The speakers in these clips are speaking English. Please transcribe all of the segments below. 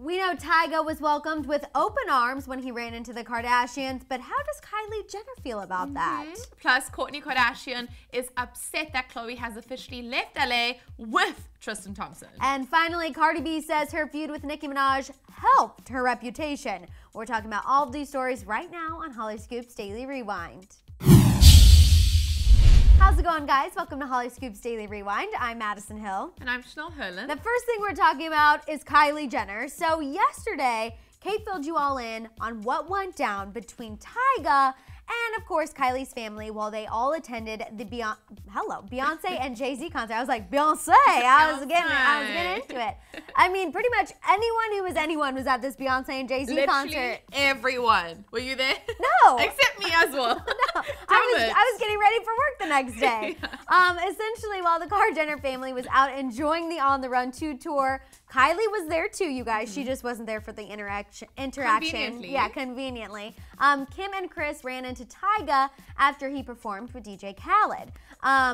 We know Tyga was welcomed with open arms when he ran into the Kardashians, but how does Kylie Jenner feel about that? Plus, Kourtney Kardashian is upset that Khloe has officially left LA with Tristan Thompson. And finally, Cardi B says her feud with Nicki Minaj helped her reputation. We're talking about all of these stories right now on Hollyscoop's Daily Rewind. How's it going, guys? Welcome to Hollyscoop's Daily Rewind. I'm Madison Hill. And I'm Chanel Herlin. The first thing we're talking about is Kylie Jenner. So yesterday, Kate filled you all in on what went down between Tyga and, of course, Kylie's family while they all attended the Beyonce and Jay-Z concert. I was like, Beyonce! I was getting into it. I mean, pretty much anyone was at this Beyonce and Jay-Z concert. Everyone. Were you there? No. Except me as well. No. I was getting ready for work the next day. Essentially, while the Kardashian Jenner family was out enjoying the On the Run 2 tour, Kylie was there too, you guys. She just wasn't there for the interaction. Conveniently. Yeah, conveniently. Kim and Kris ran into Tyga after he performed with DJ Khaled.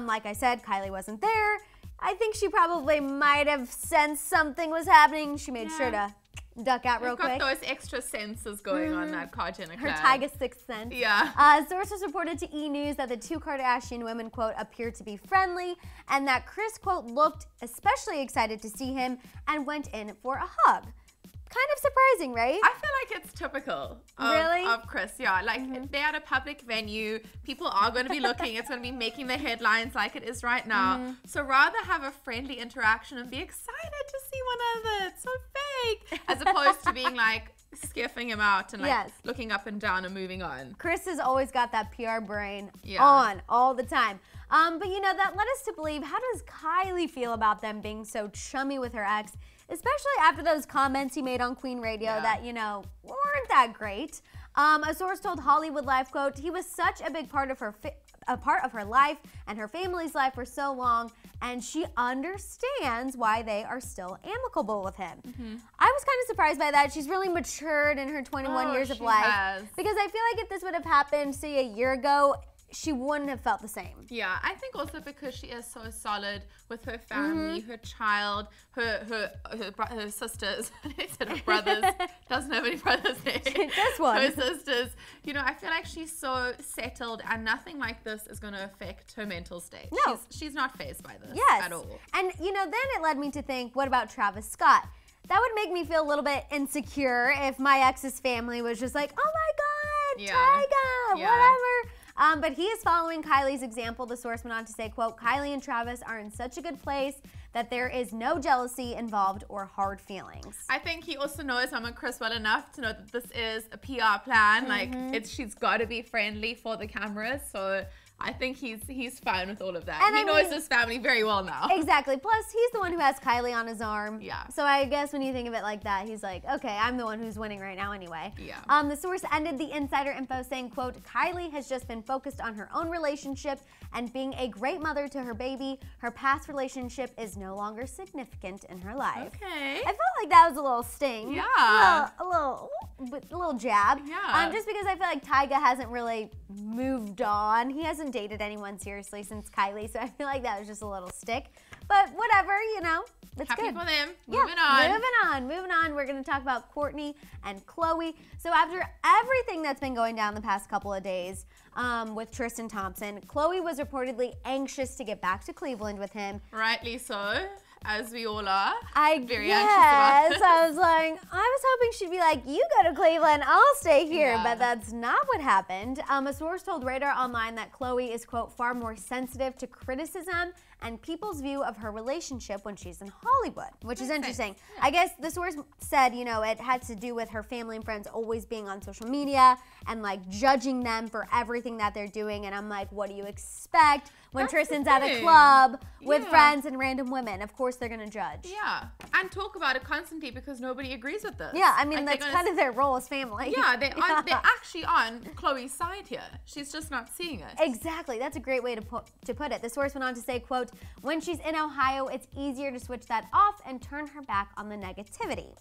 Like I said, Kylie wasn't there. I think she probably might have sensed something was happening. She made sure to duck out real quick. Got those extra senses going on that Kardashian Jenner. Her Tyga sixth sense. Yeah. Sources reported to E! News that the two Kardashian women, quote, appeared to be friendly, and that Kris, quote, looked especially excited to see him and went in for a hug. Kind of surprising, right? I feel like it's typical of Kris. Yeah, like they're at a public venue. People are going to be looking. It's going to be making the headlines like it is right now. So rather have a friendly interaction and be excited to see one another. It's so fake. As opposed to being like skiffing him out and like looking up and down and moving on. Kris has always got that PR brain on all the time. But you know, that led us to believe, how does Kylie feel about them being so chummy with her ex? Especially after those comments he made on Queen Radio that, you know, weren't that great. A source told Hollywood Life, quote, he was such a big part of her life and her family's life for so long, and she understands why they are still amicable with him. I was kind of surprised by that. She's really matured in her 21 years of life. Because I feel like if this would have happened, say, a year ago, she wouldn't have felt the same. Yeah, I think also because she is so solid with her family, her child, her sisters, instead of brothers, doesn't have any brothers there. Just one. Her sisters. You know, I feel like she's so settled and nothing like this is going to affect her mental state. No. She's not fazed by this at all. And, you know, then it led me to think, what about Travis Scott? That would make me feel a little bit insecure if my ex's family was just like, oh my God, Tyga, whatever. But he is following Kylie's example. The source went on to say, quote, Kylie and Travis are in such a good place that there is no jealousy involved or hard feelings. I think he also knows him and Kris well enough to know that this is a PR plan. Like, she's got to be friendly for the cameras. So I think he's fine with all of that. And he knows his family very well now. Exactly. Plus, he's the one who has Kylie on his arm. Yeah. So I guess when you think of it like that, he's like, okay, I'm the one who's winning right now anyway. Yeah. The source ended the insider info saying, quote, Kylie has just been focused on her own relationship and being a great mother to her baby. Her past relationship is no longer significant in her life. Okay. I felt like that was a little sting. Yeah. A little jab. Yeah. Just because I feel like Tyga hasn't really moved on. He hasn't dated anyone seriously since Kylie, so I feel like that was just a little stick. But whatever, you know, it's Happy good. for them. Moving on. We're going to talk about Kourtney and Khloe. So after everything that's been going down the past couple of days with Tristan Thompson, Khloe was reportedly anxious to get back to Cleveland with him. Rightly so. As we all are. Very anxious about this. I was like, I was hoping she'd be like, you go to Cleveland, I'll stay here. But that's not what happened. A source told Radar Online that Khloe is, quote, far more sensitive to criticism and people's view of her relationship when she's in Hollywood, which is interesting. Yeah. I guess the source said, you know, it had to do with her family and friends always being on social media and like judging them for everything that they're doing. And I'm like, what do you expect when Tristan's at a club with friends and random women? Of course they're gonna judge. Yeah, and talk about it constantly because nobody agrees with this. Yeah, I mean, like, that's kind of their role as family. Yeah, they're actually on Khloe's side here. She's just not seeing it. Exactly, that's a great way to put it. The source went on to say, quote, when she's in Ohio, it's easier to switch that off and turn her back on the negativity.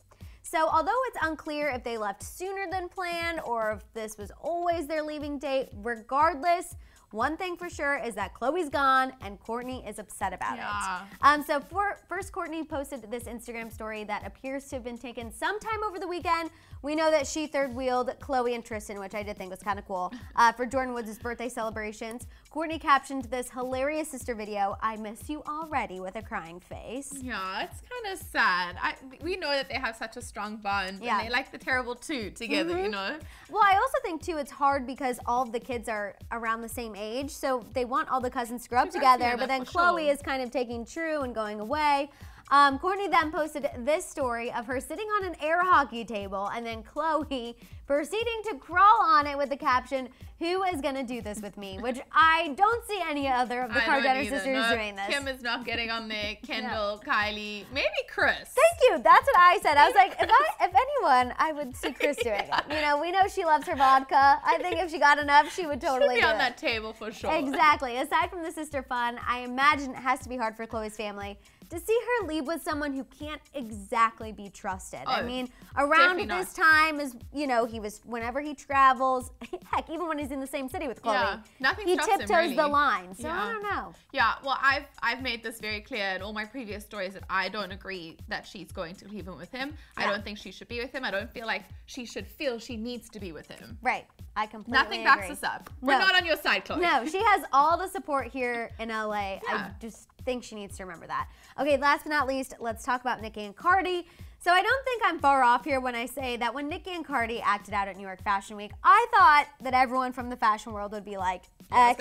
So although it's unclear if they left sooner than planned or if this was always their leaving date, regardless, One thing for sure is that Khloe's gone and Kourtney is upset about it. So first, Kourtney posted this Instagram story that appears to have been taken sometime over the weekend. We know that she third-wheeled Khloe and Tristan, which I did think was kind of cool, for Jordyn Woods' birthday celebrations. Kourtney captioned this hilarious sister video, "I miss you already," with a crying face. Yeah, it's kind of sad. We know that they have such a strong bond, and they like the Terrible 2 together, you know? Well, I also think, too, it's hard because all of the kids are around the same age, so they want all the cousins to grow up together, but then Khloe is kind of taking True and going away. Kourtney then posted this story of her sitting on an air hockey table and then Khloe proceeding to crawl on it with the caption, "Who is gonna do this with me?" Which I don't see any other of the Kardashian sisters doing this. Kim is not getting on there. Kendall, Kylie, maybe Kris. Thank you. That's what I said. I was like, if anyone, I would see Kris doing it. You know, we know she loves her vodka. I think if she got enough, she would totally She'd be do on that table for sure. Exactly. Aside from the sister fun, I imagine it has to be hard for Khloe's family to see her leave with someone who can't exactly be trusted. I mean, around this time is, you know, whenever he travels, heck, even when he's in the same city with Khloe, he tiptoes the line. So I don't know. Yeah, well, I've made this very clear in all my previous stories that I don't agree that she's going to leave him with him. I don't think she should be with him. I don't feel like she should feel she needs to be with him. Right. I completely agree. Nothing backs us up. We're not on your side, Khloe. No, she has all the support here in LA. I just think she needs to remember that. Okay, last but not least, let's talk about Nicki and Cardi. So I don't think I'm far off here when I say that when Nicki and Cardi acted out at New York Fashion Week, I thought that everyone from the fashion world would be like, X,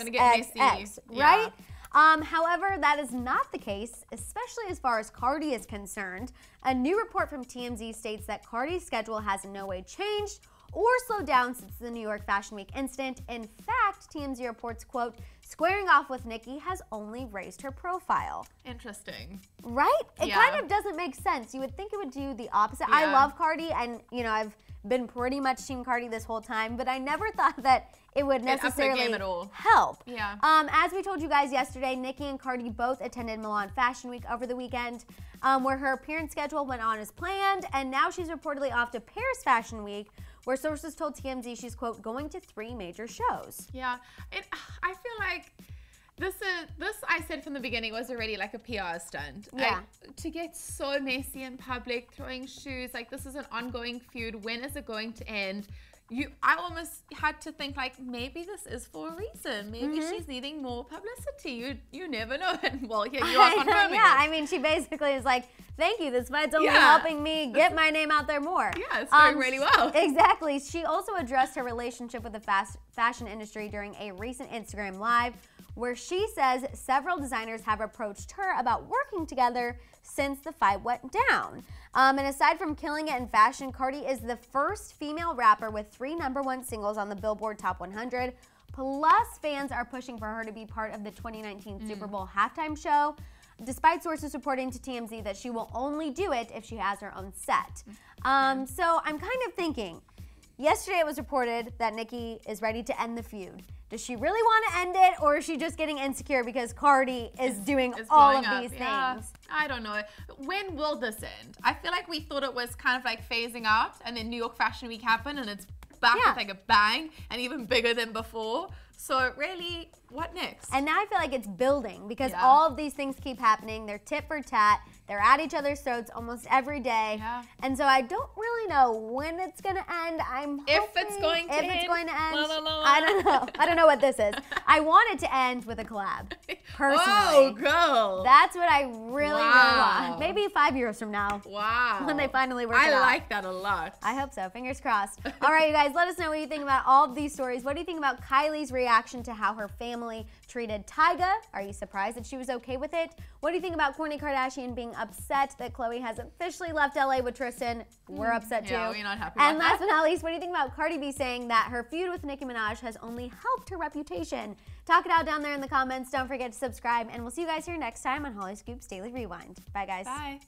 right? However, that is not the case, especially as far as Cardi is concerned. A new report from TMZ states that Cardi's schedule has in no way changed or slowed down since the New York Fashion Week incident. In fact, TMZ reports, quote, "Squaring off with Nicki has only raised her profile." Interesting. Right? It kind of doesn't make sense. You would think it would do the opposite. I love Cardi, and, you know, I've been pretty much Team Cardi this whole time, but I never thought that it would necessarily help. As we told you guys yesterday, Nicki and Cardi both attended Milan Fashion Week over the weekend, where her appearance schedule went on as planned, and now she's reportedly off to Paris Fashion Week, where sources told TMZ she's, quote, going to 3 major shows. Yeah, I feel like this I said from the beginning was already like a PR stunt. Yeah. To get so messy in public, throwing shoes, like this is an ongoing feud. When is it going to end? I almost had to think like maybe this is for a reason. Maybe she's needing more publicity. You never know. And well, here you are confirming. I mean, she basically is like, thank you. This fight's only helping me get my name out there more. Yeah, it's doing really well. Exactly. She also addressed her relationship with the fashion industry during a recent Instagram Live, where she says several designers have approached her about working together since the fight went down. And aside from killing it in fashion, Cardi is the first female rapper with 3 #1 singles on the Billboard Top 100. Plus, fans are pushing for her to be part of the 2019 Super Bowl halftime show, despite sources reporting to TMZ that she will only do it if she has her own set. So I'm kind of thinking, yesterday it was reported that Nicki is ready to end the feud. Does she really want to end it, or is she just getting insecure because Cardi is doing all of these things? I don't know. When will this end? I feel like we thought it was kind of like phasing out, and then New York Fashion Week happened, and it's back with like a bang, and even bigger than before. So really, what next? And now I feel like it's building because all of these things keep happening. They're tit for tat. They're at each other's throats almost every day. And so I don't really know when it's going to end. I'm hoping if it's going to end. I don't know. I don't know what this is. I want it to end with a collab, personally. Oh, girl. That's what I really, really want. Maybe 5 years from now. Wow. When they finally work it out. I like that a lot. I hope so. Fingers crossed. All right, you guys, let us know what you think about all of these stories. What do you think about Kylie's reaction to how her family treated Tyga? Are you surprised that she was okay with it? What do you think about Kourtney Kardashian being upset that Khloe has officially left LA with Tristan? We're upset too. Yeah, we're not happy And about last but not least, what do you think about Cardi B saying that her feud with Nicki Minaj has only helped her reputation? Talk it out down there in the comments. Don't forget to subscribe, and we'll see you guys here next time on Hollyscoop's Daily Rewind. Bye, guys. Bye.